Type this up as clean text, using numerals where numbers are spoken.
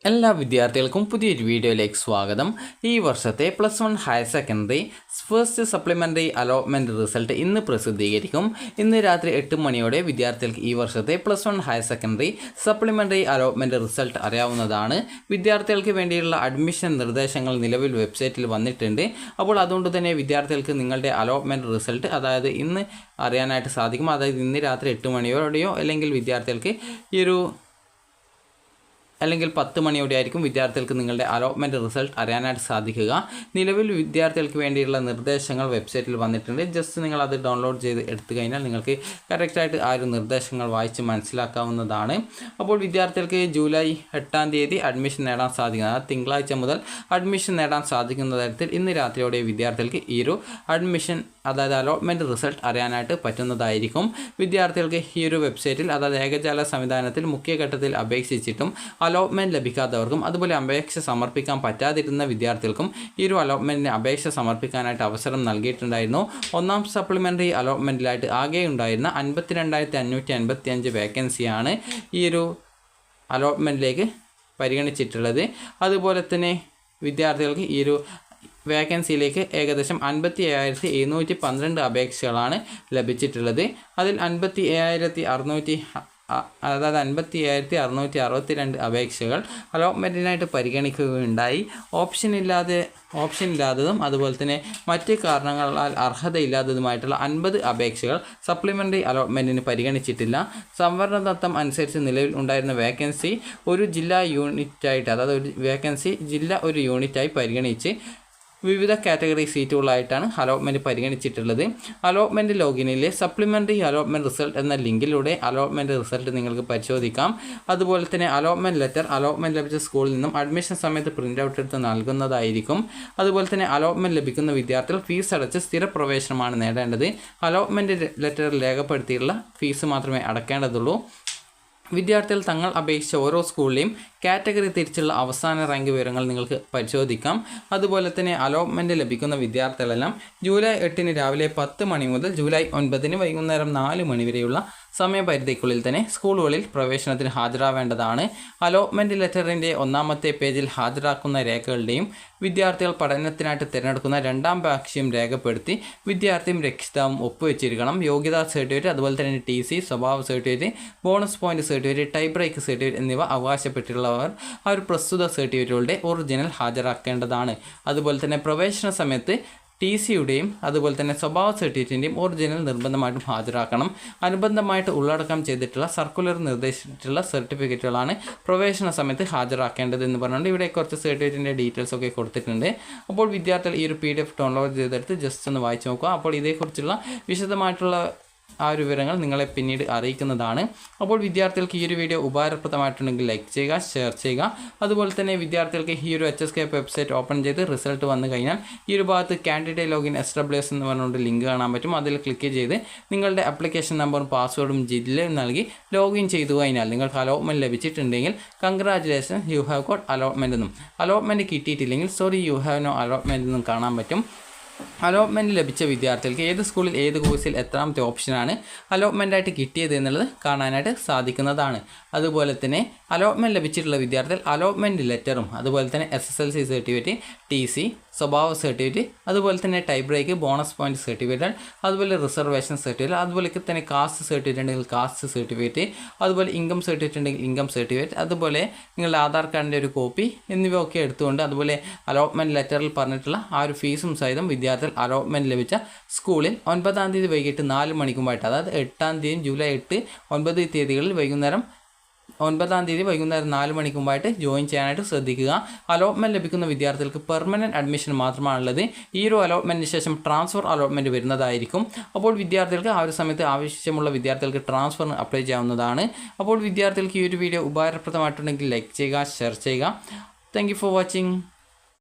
എല്ലാ വിദ്യാർത്ഥികൾക്കും പുതിയൊരു വീഡിയോയിലേക്ക് സ്വാഗതം. ഈ വർഷത്തെ +1 higher secondary first supplementary allotment result ഇന്ന് പ്രസിദ്ധീകരിക്കും. ഇന്ന് രാത്രി 8 മണിയോടെ വിദ്യാർത്ഥികൾക്ക് ഈ വർഷത്തെ +1 higher secondary supplementary allotment result അറിയാവുന്നതാണ്. വിദ്യാർത്ഥികൾക്ക് വേണ്ടിയുള്ള അഡ്മിഷൻ നിർദ്ദേശങ്ങൾ നിലവിൽ വെബ്സൈറ്റിൽ വന്നിട്ടുണ്ട്. അപ്പോൾ അതുകൊണ്ട് തന്നെ വിദ്യാർത്ഥികൾക്ക് നിങ്ങളുടെ അലോട്ട്മെൻറ്റ് റിസൾട്ട് അതായത് ഇന്ന് അറിയാനായിട്ട് സാധിക്കും. അതായത് ഇന്ന് രാത്രി 8 മണിയോടെയോ അല്ലെങ്കിൽ വിദ്യാർത്ഥികൾക്ക് അല്ലെങ്കിൽ 10 മണിയോടെ ആയിരിക്കും വിദ്യാർത്ഥികൾക്ക് നിങ്ങളുടെ അലോട്ട്മെൻറ്റ് റിസൾട്ട് അറിയാനായിട്ട് സാധിക്കുക. നിലവിൽ വിദ്യാർത്ഥികൾക്ക് വേണ്ടിയുള്ള നിർദ്ദേശങ്ങൾ വെബ്സൈറ്റിൽ വന്നിട്ടുണ്ട്. ജസ്റ്റ് നിങ്ങൾ അത് ഡൗൺലോഡ് ചെയ്ത് എടുത്തു കഴിഞ്ഞാൽ നിങ്ങൾക്ക് കറക്റ്റായിട്ട് ആ ഒരു നിർദ്ദേശങ്ങൾ വായിച്ച് മനസ്സിലാക്കാവുന്നതാണ്. അപ്പോൾ വിദ്യാർത്ഥികൾക്ക് ജൂലൈ 8-ാം തീയതി അഡ്മിഷൻ നേടാൻ സാധിക്കുന്നത് തിങ്കളാഴ്ച മുതൽ അഡ്മിഷൻ നേടാൻ സാധിക്കുന്ന തരത്തിൽ ഇന്ന് രാത്രിയോടെ വിദ്യാർത്ഥികൾക്ക് ഈ ഒരു അഡ്മിഷൻ അതായത് അലോട്ട്മെൻറ്റ് റിസൾട്ട് അറിയാനായിട്ട് പറ്റുന്നതായിരിക്കും. വിദ്യാർത്ഥികൾക്ക് ഈ ഒരു വെബ്സൈറ്റിൽ അതായത് ഏകജാല സംവിധാനത്തിൽ മുഖ്യഘട്ടത്തിൽ അപേക്ഷിച്ചിട്ടും അലോട്ട്മെൻറ്റ് ലഭിക്കാത്തവർക്കും അതുപോലെ അപേക്ഷ സമർപ്പിക്കാൻ പറ്റാതിരുന്ന വിദ്യാർത്ഥികൾക്കും ഈ ഒരു അലോട്ട്മെൻറ്റിന് അപേക്ഷ സമർപ്പിക്കാനായിട്ട് അവസരം നൽകിയിട്ടുണ്ടായിരുന്നു. ഒന്നാം സപ്ലിമെൻ്ററി അലോട്ട്മെൻറ്റിലായിട്ട് ആകെ ഉണ്ടായിരുന്ന 52,555 വേക്കൻസിയാണ് ഈ ഒരു അലോട്ട്മെൻറ്റിലേക്ക് പരിഗണിച്ചിട്ടുള്ളത്. അതുപോലെ തന്നെ വിദ്യാർത്ഥികൾക്ക് ഈ ഒരു വേക്കൻസിയിലേക്ക് ഏകദേശം 57,712 അപേക്ഷകളാണ് ലഭിച്ചിട്ടുള്ളത്. അതിൽ 57,662 അപേക്ഷകൾ അലോട്ട്മെൻറ്റിനായിട്ട് പരിഗണിക്കുകയുണ്ടായി. ഓപ്ഷൻ ഇല്ലാത്തതും അതുപോലെ തന്നെ മറ്റ് കാരണങ്ങളാൽ അർഹതയില്ലാത്തതുമായിട്ടുള്ള 50 അപേക്ഷകൾ സപ്ലിമെൻ്ററി അലോട്ട്മെൻറ്റിന് പരിഗണിച്ചിട്ടില്ല. സംവരണ തത്വം അനുസരിച്ച് നിലവിൽ ഉണ്ടായിരുന്ന വേക്കൻസി ഒരു ജില്ലാ യൂണിറ്റായിട്ട് അതായത് ഒരു വേക്കൻസി ജില്ല ഒരു യൂണിറ്റായി പരിഗണിച്ച് വിവിധ കാറ്റഗറി സീറ്റുകളായിട്ടാണ് അലോട്ട്മെൻറ്റ് പരിഗണിച്ചിട്ടുള്ളത്. അലോട്ട്മെൻറ്റ് ലോഗിനിലെ സപ്ലിമെൻ്ററി അലോട്ട്മെൻറ്റ് റിസൾട്ട് എന്ന ലിങ്കിലൂടെ അലോട്ട്മെൻറ്റ് റിസൾട്ട് നിങ്ങൾക്ക് പരിശോധിക്കാം. അതുപോലെ തന്നെ അലോട്ട്മെൻറ്റ് ലെറ്റർ അലോട്ട്മെൻറ്റ് ലഭിച്ച സ്കൂളിൽ നിന്നും അഡ്മിഷൻ സമയത്ത് പ്രിൻ്റ് ഔട്ട് എടുത്ത് നൽകുന്നതായിരിക്കും. അതുപോലെ തന്നെ അലോട്ട്മെൻറ്റ് ലഭിക്കുന്ന വിദ്യാർത്ഥികൾ ഫീസ് അടച്ച് സ്ഥിരപ്രവേശനമാണ് നേടേണ്ടത്. അലോട്ട്മെൻറ്റ് ലെറ്ററിൽ രേഖപ്പെടുത്തിയിട്ടുള്ള ഫീസ് മാത്രമേ അടയ്ക്കേണ്ടതുള്ളൂ. വിദ്യാർത്ഥികൾ തങ്ങൾ അപേക്ഷിച്ച ഓരോ സ്കൂളിലെയും കാറ്റഗറി തിരിച്ചുള്ള അവസാന റാങ്ക് വിവരങ്ങൾ നിങ്ങൾക്ക് പരിശോധിക്കാം. അതുപോലെ തന്നെ അലോട്ട്മെൻറ്റ് ലഭിക്കുന്ന വിദ്യാർത്ഥികളെല്ലാം ജൂലൈ 8-ന് രാവിലെ 10 മണി മുതൽ ജൂലൈ 9-ന് വൈകുന്നേരം 4 മണി വരെയുള്ള സമയപരിധിക്കുള്ളിൽ തന്നെ സ്കൂളുകളിൽ പ്രവേശനത്തിന് ഹാജരാവേണ്ടതാണ്. അലോട്ട്മെൻറ്റ് ലെറ്ററിൻ്റെ 1-ാമത്തെ പേജിൽ ഹാജരാക്കുന്ന രേഖകളുടെയും വിദ്യാർത്ഥികൾ പഠനത്തിനായിട്ട് തിരഞ്ഞെടുക്കുന്ന 2-ാം ഭാഷ്യം രേഖപ്പെടുത്തി വിദ്യാർത്ഥിയും രക്ഷിതാവും ഒപ്പുവെച്ചിരിക്കണം. യോഗ്യതാ സർട്ടിഫിക്കറ്റ് അതുപോലെ തന്നെ TC, സ്വഭാവ certificate, bonus point certificate, tie break certificate എന്നിവ അവകാശപ്പെട്ടിട്ടുള്ളവർ ആ ഒരു പ്രസ്തുത സർട്ടിഫിക്കറ്റുകളുടെ ഒറിജിനൽ ഹാജരാക്കേണ്ടതാണ്. അതുപോലെ തന്നെ പ്രവേശന സമയത്ത് TCയുടെയും അതുപോലെ തന്നെ സ്വഭാവ സർട്ടിഫിക്കറ്റിൻ്റെയും ഒറിജിനൽ നിർബന്ധമായിട്ടും ഹാജരാക്കണം. അനുബന്ധമായിട്ട് ഉള്ളടക്കം ചെയ്തിട്ടുള്ള സർക്കുലർ നിർദ്ദേശിച്ചിട്ടുള്ള സർട്ടിഫിക്കറ്റുകളാണ് പ്രവേശന സമയത്ത് ഹാജരാക്കേണ്ടത് എന്ന് പറഞ്ഞുകൊണ്ട് ഇവിടെ കുറച്ച് സർട്ടിഫിക്കറ്റിൻ്റെ ഡീറ്റെയിൽസ് ഒക്കെ കൊടുത്തിട്ടുണ്ട്. അപ്പോൾ വിദ്യാർത്ഥികൾ ഈ ഒരു PDF ഡൗൺലോഡ് ചെയ്തെടുത്ത് ജസ്റ്റ് ഒന്ന് വായിച്ച് നോക്കുക. അപ്പോൾ ഇതേക്കുറിച്ചുള്ള വിശദമായിട്ടുള്ള ആ ഒരു വിവരങ്ങൾ നിങ്ങളെ പിന്നീട് അറിയിക്കുന്നതാണ്. അപ്പോൾ വിദ്യാർത്ഥികൾക്ക് ഈ ഒരു വീഡിയോ ഉപകാരപ്രദമായിട്ടുണ്ടെങ്കിൽ ലൈക്ക് ചെയ്യുക, ഷെയർ ചെയ്യുക. അതുപോലെ തന്നെ വിദ്യാർത്ഥികൾക്ക് ഈ ഒരു HSK വെബ്സൈറ്റ് ഓപ്പൺ ചെയ്ത് റിസൾട്ട് വന്നു കഴിഞ്ഞാൽ ഈ ഒരു ഭാഗത്ത് കാൻഡിഡേറ്റ് ലോഗിൻ SWS എന്ന് പറഞ്ഞുകൊണ്ട് ലിങ്ക് കാണാൻ പറ്റും. അതിൽ ക്ലിക്ക് ചെയ്ത് നിങ്ങളുടെ ആപ്ലിക്കേഷൻ നമ്പറും പാസ്വേഡും ജില്ലയും നൽകി ലോഗിൻ ചെയ്തു കഴിഞ്ഞാൽ നിങ്ങൾക്ക് അലോട്ട്മെൻറ്റ് ലഭിച്ചിട്ടുണ്ടെങ്കിൽ congratulation, you have got allotment എന്നും, അലോട്ട്മെൻറ്റ് കിട്ടിയിട്ടില്ലെങ്കിൽ sorry you have no allotment എന്നും കാണാൻ പറ്റും. അലോട്ട്മെൻറ്റ് ലഭിച്ച വിദ്യാർത്ഥികൾക്ക് ഏത് സ്കൂളിൽ ഏത് കോഴ്സിൽ എത്രാമത്തെ ഓപ്ഷനാണ് അലോട്ട്മെൻറ്റായിട്ട് കിട്ടിയത് എന്നുള്ളത് കാണാനായിട്ട് സാധിക്കുന്നതാണ്. അതുപോലെ തന്നെ അലോട്ട്മെൻറ്റ് ലഭിച്ചിട്ടുള്ള വിദ്യാർത്ഥികൾ അലോട്ട്മെൻറ്റ് ലെറ്ററും അതുപോലെ തന്നെ SSLC സർട്ടിഫിക്കറ്റ്, TC, സ്വഭാവ സർട്ടിഫിക്കറ്റ്, അതുപോലെ തന്നെ tie break, bonus point certificate, അതുപോലെ റിസർവേഷൻ സർട്ടിഫിക്കറ്റ്, അതുപോലെ തന്നെ കാസ്റ്റ് സർട്ടിഫിക്കറ്റ് ഉണ്ടെങ്കിൽ കാസ്റ്റ് സർട്ടിഫിക്കറ്റ്, അതുപോലെ ഇൻകം സർട്ടിഫിക്കറ്റ് ഉണ്ടെങ്കിൽ ഇൻകം സർട്ടിഫിക്കറ്റ്, അതുപോലെ നിങ്ങളുടെ ആധാർ കാർഡിൻ്റെ ഒരു കോപ്പി എന്നിവയൊക്കെ എടുത്തുകൊണ്ട് അതുപോലെ അലോട്ട്മെൻറ്റ് ലെറ്ററിൽ പറഞ്ഞിട്ടുള്ള ആ ഒരു ഫീസും സഹിതം വിദ്യാർത്ഥികൾ അലോട്ട്മെൻറ്റ് ലഭിച്ച സ്കൂളിൽ 9-ാം തീയതി വൈകിട്ട് 4 മണിക്കുമായിട്ട് അതായത് 8-ാം തീയതി ജൂലൈ 8, 9 തീയതികളിൽ 9-ാം തീയതി വൈകുന്നേരം 4 മണിക്കുമ്പായിട്ട് ജോയിൻ ചെയ്യാനായിട്ട് ശ്രദ്ധിക്കുക. അലോട്ട്മെൻറ്റ് ലഭിക്കുന്ന വിദ്യാർത്ഥികൾക്ക് പെർമനൻറ്റ് അഡ്മിഷൻ മാത്രമാണുള്ളത്. ഈ ഒരു അലോട്ട്മെൻറ്റിന് ശേഷം ട്രാൻസ്ഫർ അലോട്ട്മെൻറ്റ് വരുന്നതായിരിക്കും. അപ്പോൾ വിദ്യാർത്ഥികൾക്ക് ആ ഒരു സമയത്ത് ആവശ്യമുള്ള വിദ്യാർത്ഥികൾക്ക് ട്രാൻസ്ഫറിന് അപ്ലൈ ചെയ്യാവുന്നതാണ്. അപ്പോൾ വിദ്യാർത്ഥികൾക്ക് ഈ ഒരു വീഡിയോ ഉപകാരപ്രദമായിട്ടുണ്ടെങ്കിൽ ലൈക്ക് ചെയ്യുക, ഷെയർ ചെയ്യുക. Thank you for watching.